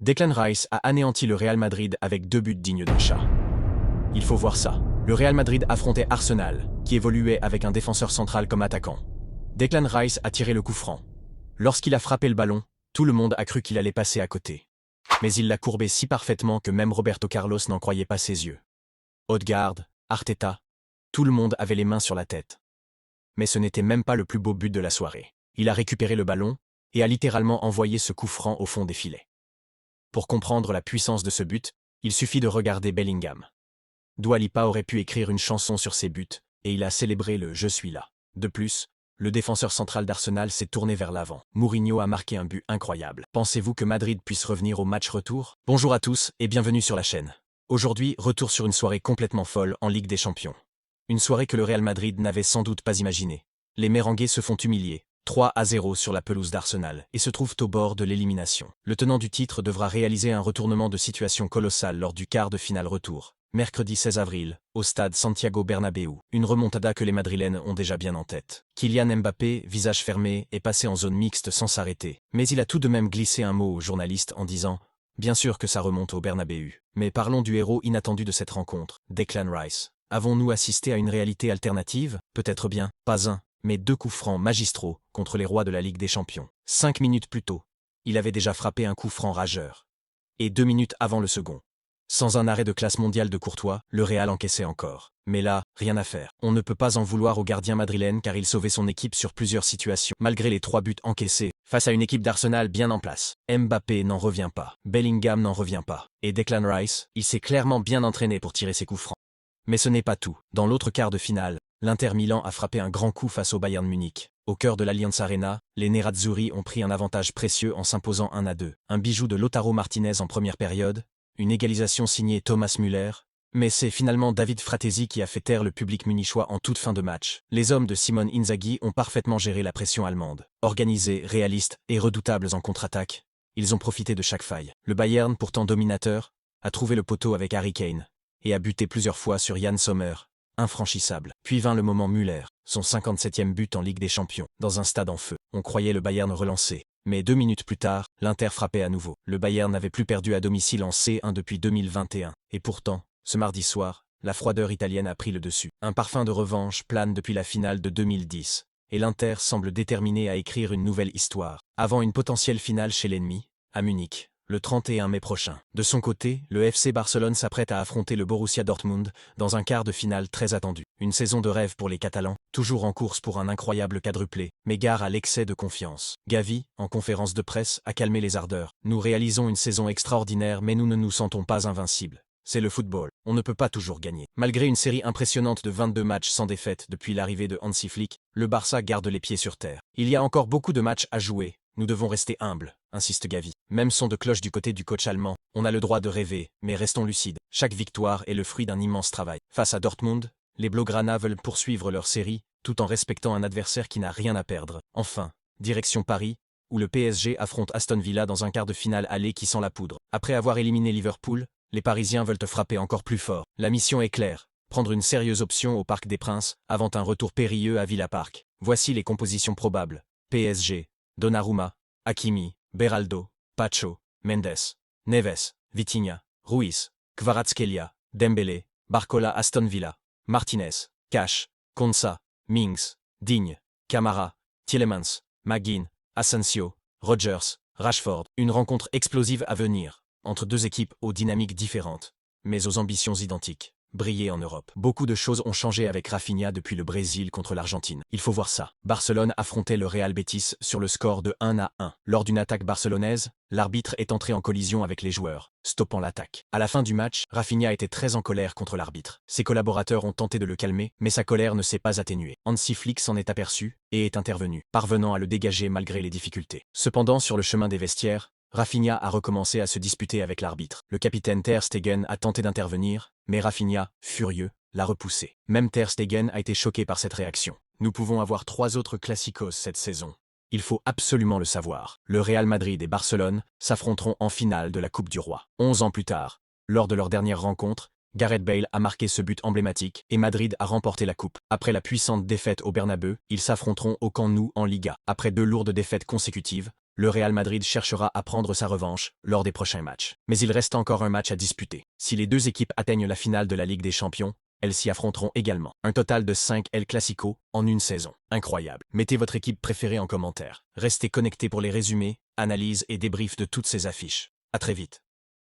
Declan Rice a anéanti le Real Madrid avec 2 buts dignes d'un chat. Il faut voir ça. Le Real Madrid affrontait Arsenal, qui évoluait avec un défenseur central comme attaquant. Declan Rice a tiré le coup franc. Lorsqu'il a frappé le ballon, tout le monde a cru qu'il allait passer à côté. Mais il l'a courbé si parfaitement que même Roberto Carlos n'en croyait pas ses yeux. Odegaard, Arteta, tout le monde avait les mains sur la tête. Mais ce n'était même pas le plus beau but de la soirée. Il a récupéré le ballon et a littéralement envoyé ce coup franc au fond des filets. Pour comprendre la puissance de ce but, il suffit de regarder Bellingham. Dua Lipa aurait pu écrire une chanson sur ses buts, et il a célébré le « Je suis là ». De plus, le défenseur central d'Arsenal s'est tourné vers l'avant. Mourinho a marqué un but incroyable. Pensez-vous que Madrid puisse revenir au match retour? Bonjour à tous et bienvenue sur la chaîne. Aujourd'hui, retour sur une soirée complètement folle en Ligue des Champions. Une soirée que le Real Madrid n'avait sans doute pas imaginée. Les Merengues se font humilier, 3-0 sur la pelouse d'Arsenal, et se trouvent au bord de l'élimination. Le tenant du titre devra réaliser un retournement de situation colossal lors du quart de finale retour, mercredi 16 avril, au stade Santiago Bernabéu. Une remontada que les Madrilènes ont déjà bien en tête. Kylian Mbappé, visage fermé, est passé en zone mixte sans s'arrêter. Mais il a tout de même glissé un mot aux journalistes en disant « Bien sûr que ça remonte au Bernabéu. Mais parlons du héros inattendu de cette rencontre, Declan Rice. Avons-nous assisté à une réalité alternative? Peut-être bien, pas un, mais 2 coups francs magistraux contre les rois de la Ligue des Champions. 5 minutes plus tôt, il avait déjà frappé un coup franc rageur. Et 2 minutes avant le second. Sans un arrêt de classe mondiale de Courtois, le Real encaissait encore. Mais là, rien à faire. On ne peut pas en vouloir au gardien madrilène car il sauvait son équipe sur plusieurs situations. Malgré les 3 buts encaissés, face à une équipe d'Arsenal bien en place. Mbappé n'en revient pas. Bellingham n'en revient pas. Et Declan Rice, il s'est clairement bien entraîné pour tirer ses coups francs. Mais ce n'est pas tout. Dans l'autre quart de finale, l'Inter Milan a frappé un grand coup face au Bayern Munich. Au cœur de l'Allianz Arena, les Nerazzurri ont pris un avantage précieux en s'imposant 1-2. Un bijou de Lautaro Martinez en première période, une égalisation signée Thomas Müller, mais c'est finalement David Fratesi qui a fait taire le public munichois en toute fin de match. Les hommes de Simone Inzaghi ont parfaitement géré la pression allemande. Organisés, réalistes et redoutables en contre-attaque, ils ont profité de chaque faille. Le Bayern, pourtant dominateur, a trouvé le poteau avec Harry Kane et a buté plusieurs fois sur Yann Sommer, infranchissable. Puis vint le moment Müller, son 57e but en Ligue des Champions, dans un stade en feu. On croyait le Bayern relancé. Mais 2 minutes plus tard, l'Inter frappait à nouveau. Le Bayern n'avait plus perdu à domicile en C1 depuis 2021. Et pourtant, ce mardi soir, la froideur italienne a pris le dessus. Un parfum de revanche plane depuis la finale de 2010. Et l'Inter semble déterminé à écrire une nouvelle histoire, avant une potentielle finale chez l'ennemi, à Munich, le 31 mai prochain. De son côté, le FC Barcelone s'apprête à affronter le Borussia Dortmund dans un quart de finale très attendu. Une saison de rêve pour les Catalans, toujours en course pour un incroyable quadruplé, mais gare à l'excès de confiance. Gavi, en conférence de presse, a calmé les ardeurs. Nous réalisons une saison extraordinaire mais nous ne nous sentons pas invincibles. C'est le football, on ne peut pas toujours gagner. Malgré une série impressionnante de 22 matchs sans défaite depuis l'arrivée de Hansi Flick, le Barça garde les pieds sur terre. Il y a encore beaucoup de matchs à jouer. Nous devons rester humbles, insiste Gavi. Même son de cloche du côté du coach allemand, on a le droit de rêver, mais restons lucides. Chaque victoire est le fruit d'un immense travail. Face à Dortmund, les Blaugrana veulent poursuivre leur série, tout en respectant un adversaire qui n'a rien à perdre. Enfin, direction Paris, où le PSG affronte Aston Villa dans un quart de finale aller qui sent la poudre. Après avoir éliminé Liverpool, les Parisiens veulent frapper encore plus fort. La mission est claire, prendre une sérieuse option au Parc des Princes, avant un retour périlleux à Villa Park. Voici les compositions probables. PSG, Donnarumma, Hakimi, Beraldo, Pacho, Mendes, Neves, Vitinha, Ruiz, Kvaratskhelia, Dembélé, Barcola Aston Villa, Martinez, Cash, Konsa, Mings, Digne, Camara, Tielemans, McGinn, Asensio, Rodgers, Rashford. Une rencontre explosive à venir, entre 2 équipes aux dynamiques différentes, mais aux ambitions identiques. Briller en Europe. Beaucoup de choses ont changé avec Rafinha depuis le Brésil contre l'Argentine. Il faut voir ça. Barcelone affrontait le Real Betis sur le score de 1-1. Lors d'une attaque barcelonaise, l'arbitre est entré en collision avec les joueurs, stoppant l'attaque. À la fin du match, Rafinha était très en colère contre l'arbitre. Ses collaborateurs ont tenté de le calmer, mais sa colère ne s'est pas atténuée. Hansi Flick s'en est aperçu et est intervenu, parvenant à le dégager malgré les difficultés. Cependant, sur le chemin des vestiaires, Rafinha a recommencé à se disputer avec l'arbitre. Le capitaine Ter Stegen a tenté d'intervenir, mais Rafinha, furieux, l'a repoussé. Même Ter Stegen a été choqué par cette réaction. Nous pouvons avoir 3 autres classicos cette saison. Il faut absolument le savoir. Le Real Madrid et Barcelone s'affronteront en finale de la Coupe du Roi. 11 ans plus tard, lors de leur dernière rencontre, Gareth Bale a marqué ce but emblématique et Madrid a remporté la coupe. Après la puissante défaite au Bernabeu, ils s'affronteront au Camp Nou en Liga. Après 2 lourdes défaites consécutives, Le Real Madrid cherchera à prendre sa revanche lors des prochains matchs. Mais il reste encore un match à disputer. Si les deux équipes atteignent la finale de la Ligue des Champions, elles s'y affronteront également. Un total de 5 El Clasico en une saison. Incroyable. Mettez votre équipe préférée en commentaire. Restez connectés pour les résumés, analyses et débriefs de toutes ces affiches. À très vite.